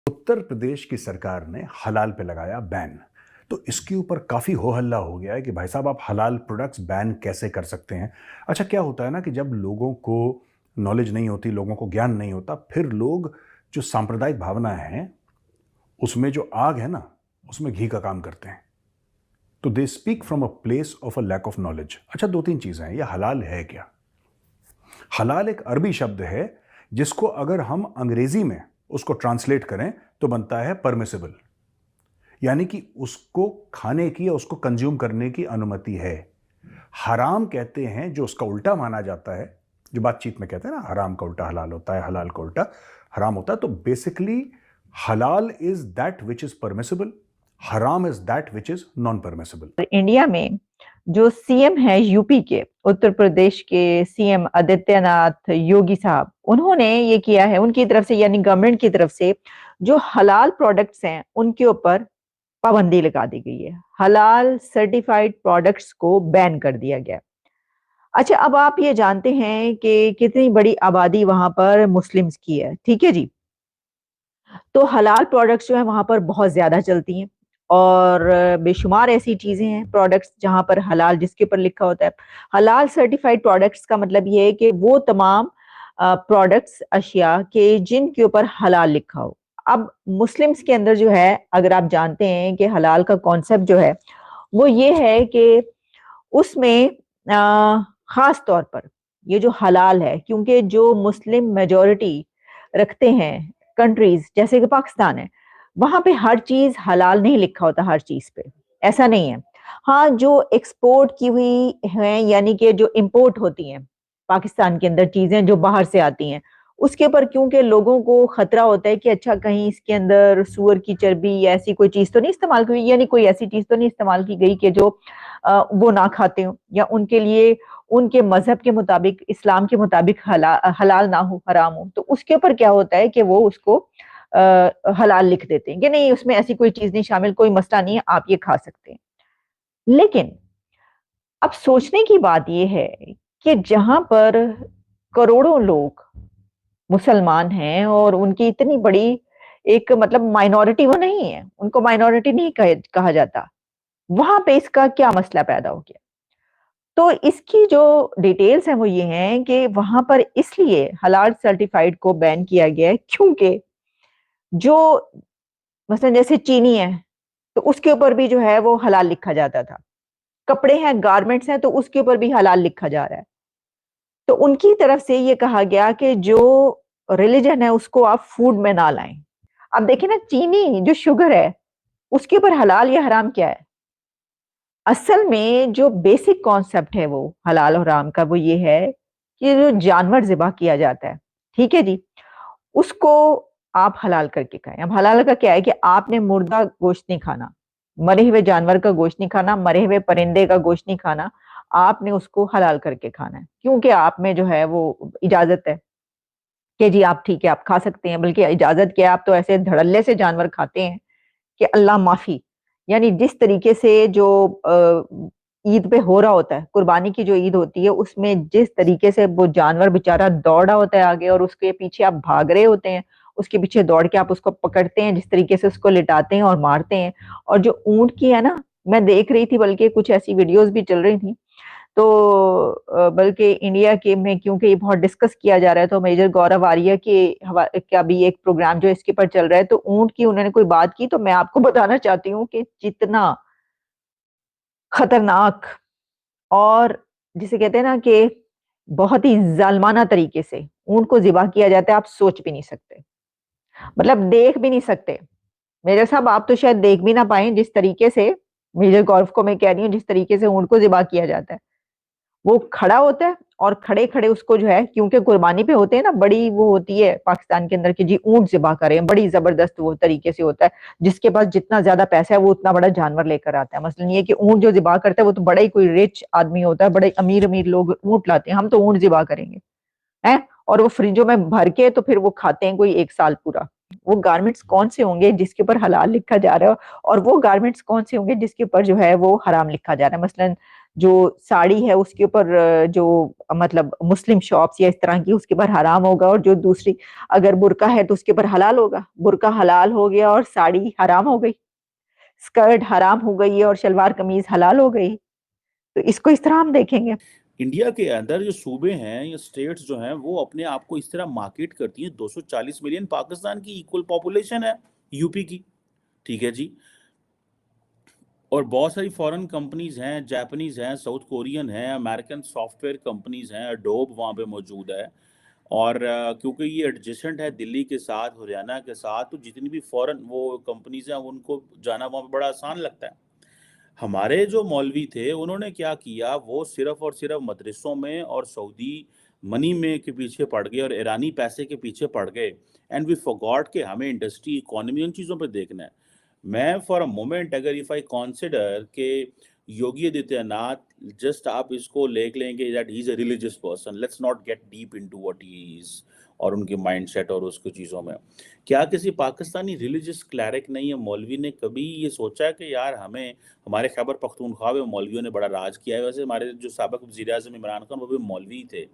उत्तर प्रदेश की सरकार ने हलाल पे लगाया बैन। तो इसके ऊपर काफ़ी हो हल्ला हो गया है कि भाई साहब आप हलाल प्रोडक्ट्स बैन कैसे कर सकते हैं। अच्छा, क्या होता है ना कि जब लोगों को नॉलेज नहीं होती, लोगों को ज्ञान नहीं होता, फिर लोग जो सांप्रदायिक भावना है उसमें जो आग है ना, उसमें घी का काम करते हैं। तो they speak from a place of a lack of knowledge. अच्छा, दो तीन चीज़ें हैं, ये हलाल है क्या? हलाल एक अरबी शब्द है जिसको अगर हम अंग्रेजी में उसको ट्रांसलेट करें तो बनता है परमिसिबल, यानी कि उसको खाने की या उसको कंज्यूम करने की अनुमति है। हराम कहते हैं जो उसका उल्टा माना जाता है, जो बातचीत में कहते हैं ना, हराम का उल्टा हलाल होता है, हलाल का उल्टा हराम होता है। तो बेसिकली हलाल is that which is permissible, हराम is that which is non permissible. India में जो सीएम है यूपी के, उत्तर प्रदेश के सीएम आदित्यनाथ योगी साहब, उन्होंने ये किया है उनकी तरफ से, यानी गवर्नमेंट की तरफ से जो हलाल प्रोडक्ट्स हैं उनके ऊपर पाबंदी लगा दी गई है। हलाल सर्टिफाइड प्रोडक्ट्स को बैन कर दिया गया। अच्छा, अब आप ये जानते हैं कि कितनी बड़ी आबादी वहां पर मुस्लिम्स की है, ठीक है जी। तो हलाल प्रोडक्ट्स जो है वहां पर बहुत ज्यादा चलती हैं, और बेशुमार ऐसी चीजें हैं प्रोडक्ट्स जहां पर हलाल जिसके ऊपर लिखा होता है। हलाल सर्टिफाइड प्रोडक्ट्स का मतलब ये है कि वो तमाम प्रोडक्ट्स, अशिया के जिनके ऊपर हलाल लिखा हो। अब मुस्लिम्स के अंदर जो है, अगर आप जानते हैं कि हलाल का कॉन्सेप्ट जो है वो ये है कि उसमें खास तौर पर ये जो हलाल है, क्योंकि जो मुस्लिम मेजोरिटी रखते हैं कंट्रीज जैसे कि पाकिस्तान है, वहां पे हर चीज हलाल नहीं लिखा होता, हर चीज पे ऐसा नहीं है। हाँ, जो एक्सपोर्ट की हुई है, यानी कि जो इंपोर्ट होती हैं पाकिस्तान के अंदर चीजें जो बाहर से आती हैं, उसके ऊपर क्योंकि लोगों को खतरा होता है कि अच्छा कहीं इसके अंदर सूअर की चर्बी या ऐसी कोई चीज तो नहीं इस्तेमाल की हुई, यानी कोई ऐसी चीज तो नहीं इस्तेमाल की गई कि जो वो ना खाते हो, या उनके लिए उनके मजहब के मुताबिक, इस्लाम के मुताबिक हलाल ना हो, हराम हो। तो उसके ऊपर क्या होता है कि वो उसको हलाल लिख देते हैं कि नहीं, उसमें ऐसी कोई चीज नहीं शामिल, कोई मसला नहीं है, आप ये खा सकते हैं। लेकिन अब सोचने की बात यह है कि जहां पर करोड़ों लोग मुसलमान हैं और उनकी इतनी बड़ी एक मतलब माइनॉरिटी वो नहीं है, उनको माइनॉरिटी नहीं कहा जाता, वहां पे इसका क्या मसला पैदा हो गया? तो इसकी जो डिटेल्स हैं वो ये हैं कि वहां पर इसलिए हलाल सर्टिफाइड को बैन किया गया है क्योंकि जो मसलन जैसे चीनी है तो उसके ऊपर भी जो है वो हलाल लिखा जाता था। कपड़े हैं, गारमेंट्स हैं, तो उसके ऊपर भी हलाल लिखा जा रहा है। तो उनकी तरफ से ये कहा गया कि जो रिलीजन है उसको आप फूड में ना लाएं। अब देखिए ना, चीनी जो शुगर है उसके ऊपर हलाल या हराम क्या है? असल में जो बेसिक कॉन्सेप्ट है वो हलाल और हराम का, वो ये है कि जो जानवर ज़िबा किया जाता है, ठीक है जी, उसको आप हलाल करके खाएं। अब हलाल का क्या है कि आपने मुर्दा गोश्त नहीं खाना, मरे हुए जानवर का गोश्त नहीं खाना, मरे हुए परिंदे का गोश्त नहीं खाना, आपने उसको हलाल करके खाना है, क्योंकि आप में जो है वो इजाजत है कि जी आप ठीक है आप खा सकते हैं। बल्कि इजाजत क्या है, आप तो ऐसे धड़ल्ले से जानवर खाते हैं कि अल्लाह माफी। यानी जिस तरीके से जो ईद पे हो रहा होता है, कुर्बानी की जो ईद होती है, उसमें जिस तरीके से वो जानवर बेचारा दौड़ा होता है आगे और उसके पीछे आप भाग रहे होते हैं, उसके पीछे दौड़ के आप उसको पकड़ते हैं, जिस तरीके से उसको लिटाते हैं और मारते हैं। और जो ऊंट की है ना, मैं देख रही थी, बल्कि कुछ ऐसी वीडियोस भी चल रही थी, तो बल्कि इंडिया के में क्योंकि ये बहुत डिस्कस किया जा रहा है, तो मेजर गौरव आर्या के का भी एक प्रोग्राम जो इसके ऊपर चल रहा है, तो ऊंट की उन्होंने कोई बात की, तो मैं आपको बताना चाहती हूँ कि जितना खतरनाक और जिसे कहते हैं ना कि बहुत ही जालमाना तरीके से ऊंट को ज़िबा किया जाता है, आप सोच भी नहीं सकते, मतलब देख भी नहीं सकते। मेजर साहब आप तो शायद देख भी ना पाए जिस तरीके से, मेजर गौरव को मैं कह रही हूँ, जिस तरीके से ऊंट को ज़िबा किया जाता है। वो खड़ा होता है और खड़े खड़े उसको जो है, क्योंकि कुर्बानी पे होते हैं ना, बड़ी वो होती है पाकिस्तान के अंदर कि जी ऊंट ज़िबा करें, बड़ी जबरदस्त वो तरीके से होता है। जिसके पास जितना ज्यादा पैसा है वो उतना बड़ा जानवर लेकर आता है। मसलन ये कि ऊंट जो ज़िबा करता है वो तो बड़ा ही कोई रिच आदमी होता है, बड़े अमीर अमीर लोग ऊंट लाते हैं, हम तो ऊंट ज़िबा करेंगे हैं, और वो फ्रिजों में भर के तो फिर वो खाते हैं कोई एक साल पूरा। वो गारमेंट्स कौन से होंगे जिसके ऊपर हलाल लिखा जा रहा है, और वो गारमेंट्स कौन से होंगे जिसके ऊपर जो है वो हराम लिखा जा रहा है? मसलन जो साड़ी है उसके ऊपर जो मतलब मुस्लिम शॉप्स या इस तरह की उसके ऊपर हराम होगा, और जो दूसरी अगर बुर्का है तो उसके ऊपर हलाल होगा। बुर्का हलाल हो गया और साड़ी हराम हो गई, स्कर्ट हराम हो गई और शलवार कमीज हलाल हो गई। तो इसको इस तरह हम देखेंगे। इंडिया के अंदर जो सूबे हैं या स्टेट्स जो हैं वो अपने आप को इस तरह मार्केट करती हैं। 240 मिलियन पाकिस्तान की इक्वल पॉपुलेशन है यूपी की, ठीक है जी। और बहुत सारी फॉरेन कंपनीज हैं, जापानीज हैं, साउथ कोरियन हैं, अमेरिकन सॉफ्टवेयर कंपनीज हैं, एडोब वहाँ पे मौजूद है। और क्योंकि ये एडजेसेंट है दिल्ली के साथ, हरियाणा के साथ, तो जितनी भी फॉरेन वो कंपनीज हैं उनको जाना वहाँ पे बड़ा आसान लगता है। हमारे जो मौलवी थे उन्होंने क्या किया, वो सिर्फ और सिर्फ मदरसों में और सऊदी मनी में के पीछे पड़ गए और ईरानी पैसे के पीछे पड़ गए। एंड वी फॉरगॉट कि हमें इंडस्ट्री, इकोनॉमी, उन चीज़ों पे देखना है। मैं फॉर अ मोमेंट अगर इफ आई कंसिडर के योगी आदित्यनाथ, जस्ट आप इसको लेके लेंगे that he is a religious person, let's not gate deep into what he is और उनके माइंडसेट और उसकी चीज़ों में। क्या किसी पाकिस्तानी रिलीजियस क्लैरिक ने या मौलवी ने कभी ये सोचा है कि यार हमें, हमारे खैबर पख्तूनख्वा में मौलवियों ने बड़ा राज किया है? वैसे हमारे जो साबिक वज़ीर आज़म इमरान खान वो भी मौलवी थे,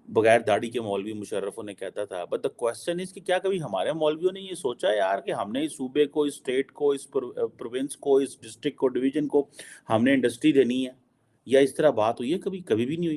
बगैर दाढ़ी के मौलवी मुशर्रफ उन्हें कहता था। बट द क्वेश्चन इज कि क्या कभी हमारे मौलवियों ने ये सोचा यार कि हमने इस सूबे को, इस स्टेट को, इस प्रोविंस को, इस डिस्ट्रिक्ट को, डिवीजन को हमने इंडस्ट्री देनी है? या इस तरह बात हुई है कभी? कभी भी नहीं हुई।